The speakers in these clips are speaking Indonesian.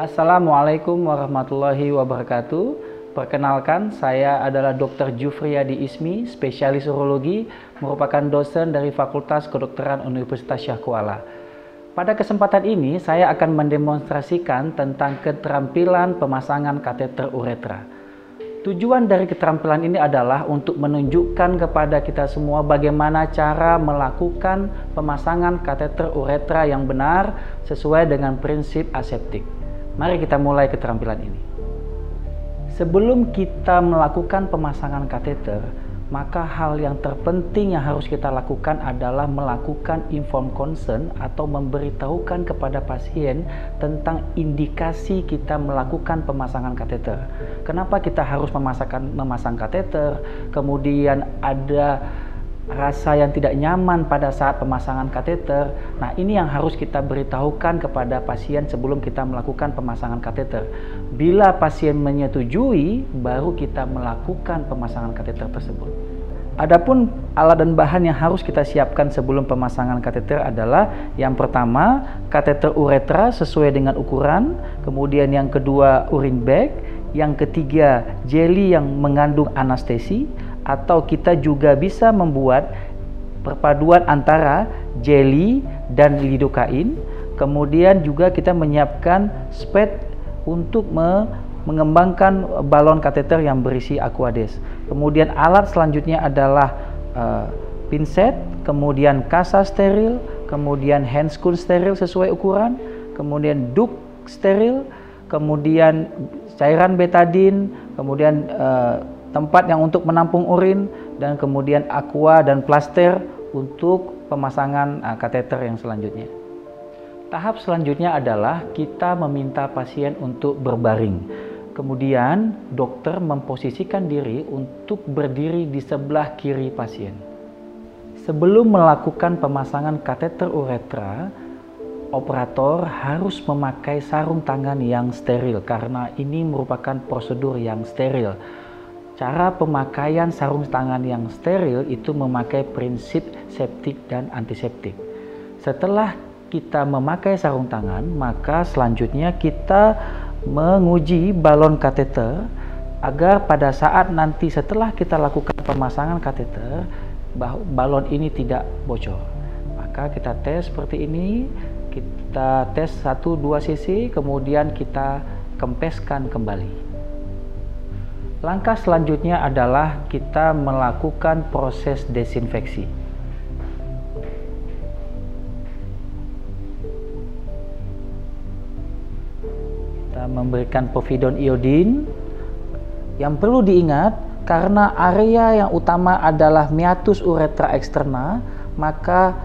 Assalamualaikum warahmatullahi wabarakatuh. Perkenalkan, saya adalah Dr. Jufriyadi Ismi, spesialis urologi, merupakan dosen dari Fakultas Kedokteran Universitas Syah Kuala. Pada kesempatan ini, saya akan mendemonstrasikan tentang keterampilan pemasangan kateter uretra. Tujuan dari keterampilan ini adalah untuk menunjukkan kepada kita semua bagaimana cara melakukan pemasangan kateter uretra yang benar sesuai dengan prinsip aseptik. Mari kita mulai keterampilan ini. Sebelum kita melakukan pemasangan kateter, maka hal yang terpenting yang harus kita lakukan adalah melakukan informed consent atau memberitahukan kepada pasien tentang indikasi kita melakukan pemasangan kateter. Kenapa kita harus memasang kateter, kemudian ada rasa yang tidak nyaman pada saat pemasangan kateter. Nah, ini yang harus kita beritahukan kepada pasien sebelum kita melakukan pemasangan kateter. Bila pasien menyetujui, baru kita melakukan pemasangan kateter tersebut. Adapun alat dan bahan yang harus kita siapkan sebelum pemasangan kateter adalah yang pertama, kateter uretra sesuai dengan ukuran, kemudian yang kedua urine bag, yang ketiga jeli yang mengandung anestesi, atau kita juga bisa membuat perpaduan antara jeli dan lidokain. Kemudian juga kita menyiapkan spet untuk mengembangkan balon kateter yang berisi aquades. Kemudian alat selanjutnya adalah pinset, kemudian kasa steril, kemudian handscoon steril sesuai ukuran, kemudian duct steril, kemudian cairan betadine, kemudian tempat yang untuk menampung urin, dan kemudian aqua dan plaster untuk pemasangan kateter yang selanjutnya. Tahap selanjutnya adalah kita meminta pasien untuk berbaring. Kemudian dokter memposisikan diri untuk berdiri di sebelah kiri pasien. Sebelum melakukan pemasangan kateter uretra, operator harus memakai sarung tangan yang steril karena ini merupakan prosedur yang steril. Cara pemakaian sarung tangan yang steril itu memakai prinsip septik dan antiseptik. Setelah kita memakai sarung tangan, maka selanjutnya kita menguji balon kateter agar pada saat nanti setelah kita lakukan pemasangan kateter, balon ini tidak bocor. Maka kita tes seperti ini, kita tes 1-2 cc, kemudian kita kempeskan kembali. Langkah selanjutnya adalah kita melakukan proses desinfeksi. Kita memberikan povidone iodine. Yang perlu diingat, karena area yang utama adalah meatus uretra externa, maka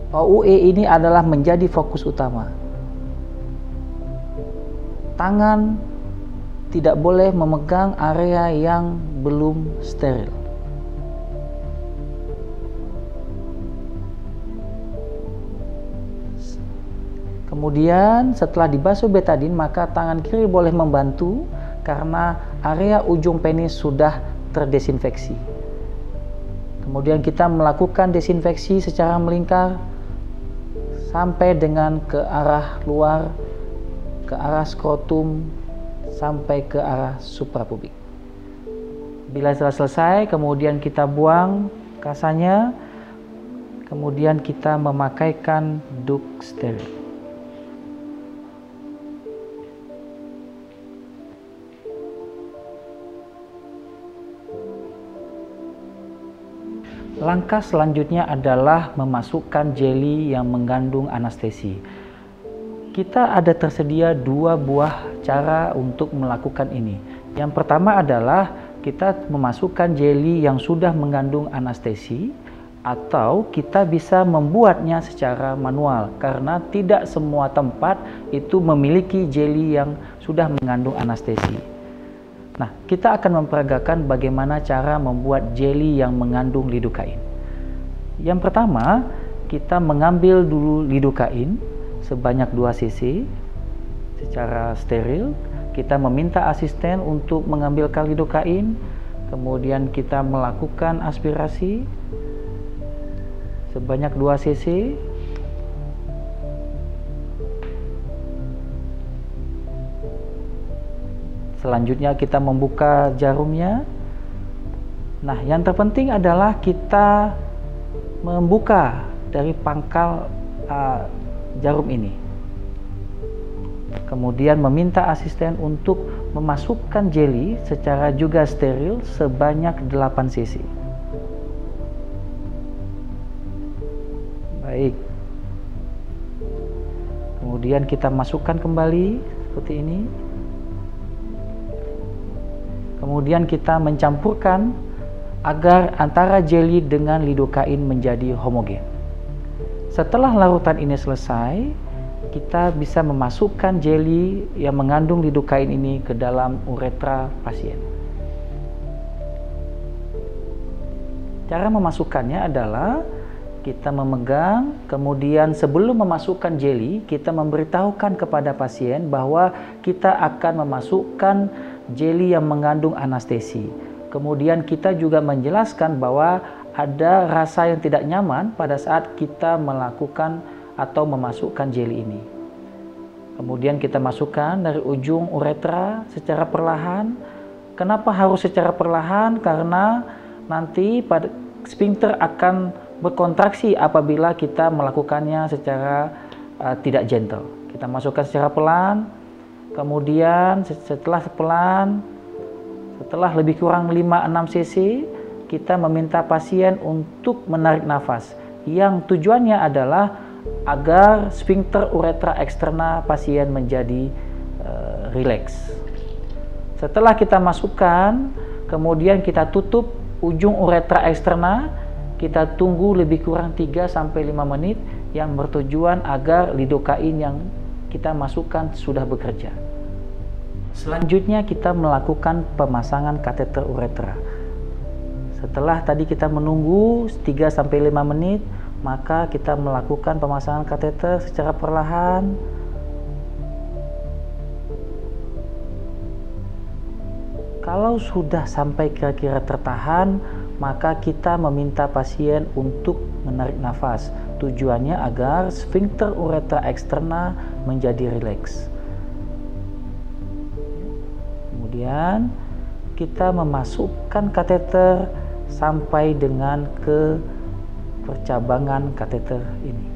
OUE ini adalah menjadi fokus utama. Tangan tidak boleh memegang area yang belum steril. Kemudian setelah dibasuh betadine, maka tangan kiri boleh membantu karena area ujung penis sudah terdesinfeksi. Kemudian kita melakukan desinfeksi secara melingkar sampai dengan ke arah luar, ke arah skrotum, sampai ke arah suprapubik. Bila telah selesai, kemudian kita buang kasanya, kemudian kita memakaikan duct steril. Langkah selanjutnya adalah memasukkan jeli yang mengandung anestesi. Kita ada tersedia 2 buah cara untuk melakukan ini. Yang pertama adalah kita memasukkan jeli yang sudah mengandung anestesi, atau kita bisa membuatnya secara manual karena tidak semua tempat itu memiliki jeli yang sudah mengandung anestesi. Nah, kita akan memperagakan bagaimana cara membuat jeli yang mengandung lidokain. Yang pertama, kita mengambil dulu lidokain sebanyak 2 cc secara steril. Kita meminta asisten untuk mengambilkan lidokain, kemudian kita melakukan aspirasi sebanyak 2 cc. Selanjutnya kita membuka jarumnya. Nah, yang terpenting adalah kita membuka dari pangkal jarum ini. Kemudian meminta asisten untuk memasukkan jeli secara juga steril sebanyak 8 cc. Baik. Kemudian kita masukkan kembali seperti ini. Kemudian kita mencampurkan agar antara jeli dengan lidokain menjadi homogen. Setelah larutan ini selesai, kita bisa memasukkan jeli yang mengandung lidokain ini ke dalam uretra pasien. Cara memasukkannya adalah kita memegang, kemudian sebelum memasukkan jeli, kita memberitahukan kepada pasien bahwa kita akan memasukkan jeli yang mengandung anestesi. Kemudian kita juga menjelaskan bahwa ada rasa yang tidak nyaman pada saat kita melakukan atau memasukkan jeli ini. Kemudian kita masukkan dari ujung uretra secara perlahan. Kenapa harus secara perlahan? Karena nanti pada sphincter akan berkontraksi apabila kita melakukannya secara tidak gentle. Kita masukkan secara pelan. Kemudian setelah pelan, setelah lebih kurang 5-6 cc, kita meminta pasien untuk menarik nafas. Yang tujuannya adalah agar sphincter uretra eksterna pasien menjadi rileks. Setelah kita masukkan, kemudian kita tutup ujung uretra eksterna, kita tunggu lebih kurang 3-5 menit yang bertujuan agar lidokain yang kita masukkan sudah bekerja. Selanjutnya kita melakukan pemasangan kateter uretra. Setelah tadi kita menunggu 3-5 menit, maka kita melakukan pemasangan kateter secara perlahan. Kalau sudah sampai kira-kira tertahan, maka kita meminta pasien untuk menarik nafas. Tujuannya agar sphincter uretra eksterna menjadi rileks. Kemudian kita memasukkan kateter sampai dengan ke percabangan kateter ini.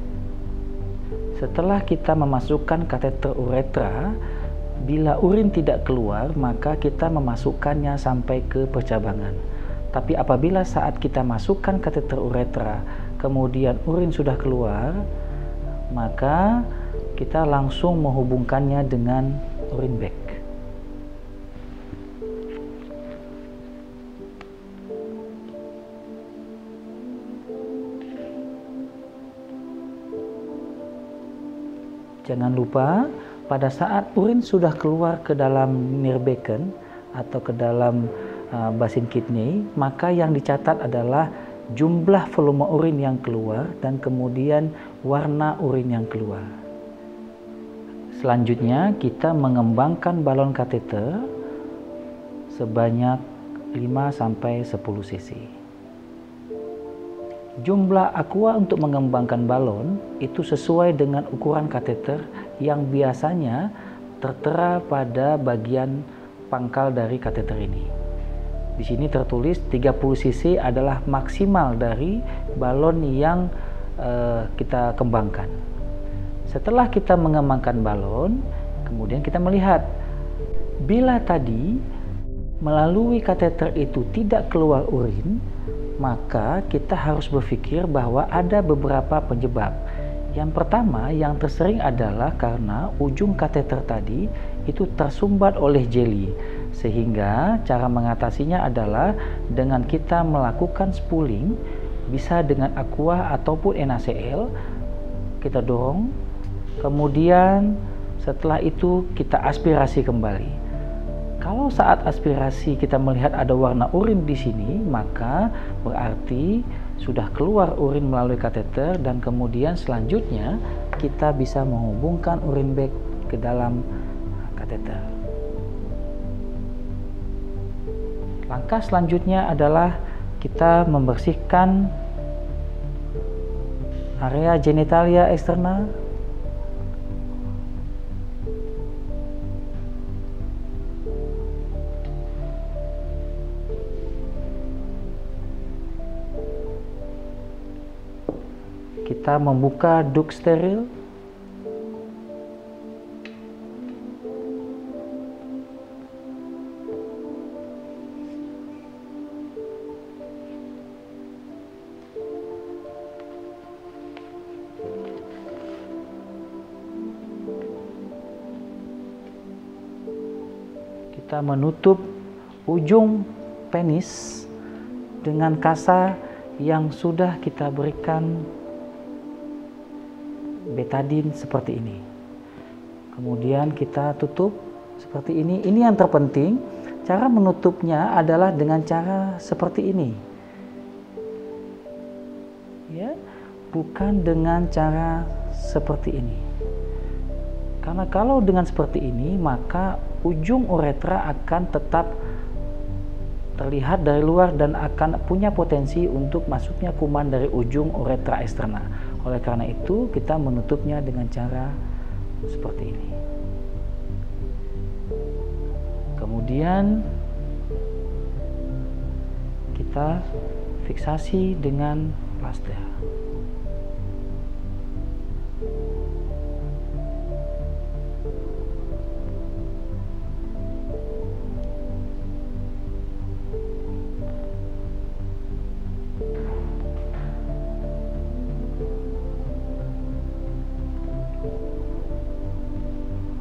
Setelah kita memasukkan kateter uretra, bila urin tidak keluar, maka kita memasukkannya sampai ke percabangan. Tapi apabila saat kita masukkan kateter uretra, kemudian urin sudah keluar, maka kita langsung menghubungkannya dengan urin bag. Jangan lupa, pada saat urin sudah keluar ke dalam nirbecken atau ke dalam basin kidney, maka yang dicatat adalah jumlah volume urin yang keluar dan kemudian warna urin yang keluar. Selanjutnya kita mengembangkan balon kateter sebanyak 5-10 cc. Jumlah aqua untuk mengembangkan balon itu sesuai dengan ukuran kateter yang biasanya tertera pada bagian pangkal dari kateter ini. Di sini tertulis 30 cc adalah maksimal dari balon yang kita kembangkan. Setelah kita mengembangkan balon, kemudian kita melihat bila tadi melalui kateter itu tidak keluar urin, maka kita harus berpikir bahwa ada beberapa penyebab. Yang pertama yang tersering adalah karena ujung kateter tadi itu tersumbat oleh jeli, sehingga cara mengatasinya adalah dengan kita melakukan spooling, bisa dengan aqua ataupun NaCl, kita dorong, kemudian setelah itu kita aspirasi kembali. Kalau saat aspirasi kita melihat ada warna urin di sini, maka berarti sudah keluar urin melalui kateter, dan kemudian selanjutnya kita bisa menghubungkan urin bag ke dalam kateter. Langkah selanjutnya adalah kita membersihkan area genitalia eksterna. Kita membuka duk steril. Kita menutup ujung penis dengan kasa yang sudah kita berikan betadin seperti ini. Kemudian kita tutup seperti ini. Ini yang terpenting, cara menutupnya adalah dengan cara seperti ini. Ya, bukan dengan cara seperti ini. Karena kalau dengan seperti ini, maka ujung uretra akan tetap terlihat dari luar dan akan punya potensi untuk masuknya kuman dari ujung uretra eksterna. Oleh karena itu, kita menutupnya dengan cara seperti ini. Kemudian kita fiksasi dengan plaster.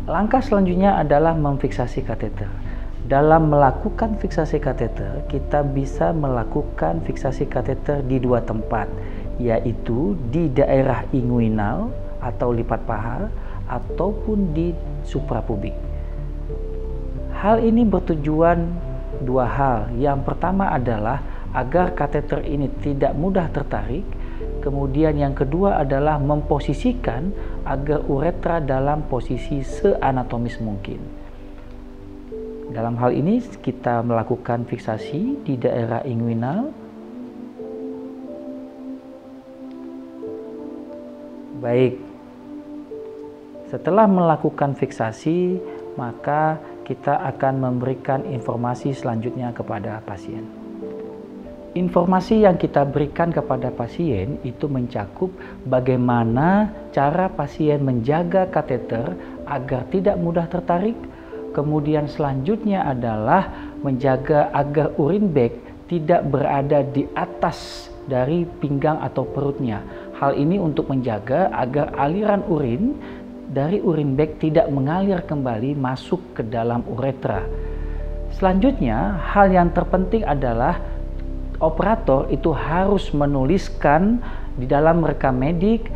Langkah selanjutnya adalah memfiksasi kateter. Dalam melakukan fiksasi kateter, kita bisa melakukan fiksasi kateter di dua tempat, yaitu di daerah inguinal atau lipat paha ataupun di suprapubik. Hal ini bertujuan dua hal. Yang pertama adalah agar kateter ini tidak mudah tertarik. Kemudian yang kedua adalah memposisikan agar uretra dalam posisi seanatomis mungkin. Dalam hal ini kita melakukan fiksasi di daerah inguinal. Baik. Setelah melakukan fiksasi, maka kita akan memberikan informasi selanjutnya kepada pasien. Informasi yang kita berikan kepada pasien itu mencakup bagaimana cara pasien menjaga kateter agar tidak mudah tertarik. Kemudian selanjutnya adalah menjaga agar urin bag tidak berada di atas dari pinggang atau perutnya. Hal ini untuk menjaga agar aliran urin dari urin bag tidak mengalir kembali masuk ke dalam uretra. Selanjutnya, hal yang terpenting adalah operator itu harus menuliskan di dalam rekam medik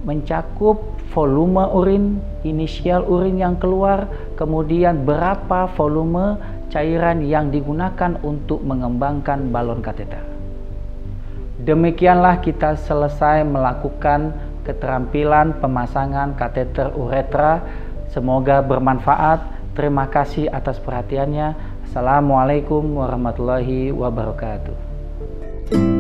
mencakup volume urin, inisial urin yang keluar, kemudian berapa volume cairan yang digunakan untuk mengembangkan balon kateter. Demikianlah kita selesai melakukan keterampilan pemasangan kateter uretra. Semoga bermanfaat. Terima kasih atas perhatiannya. Assalamualaikum warahmatullahi wabarakatuh.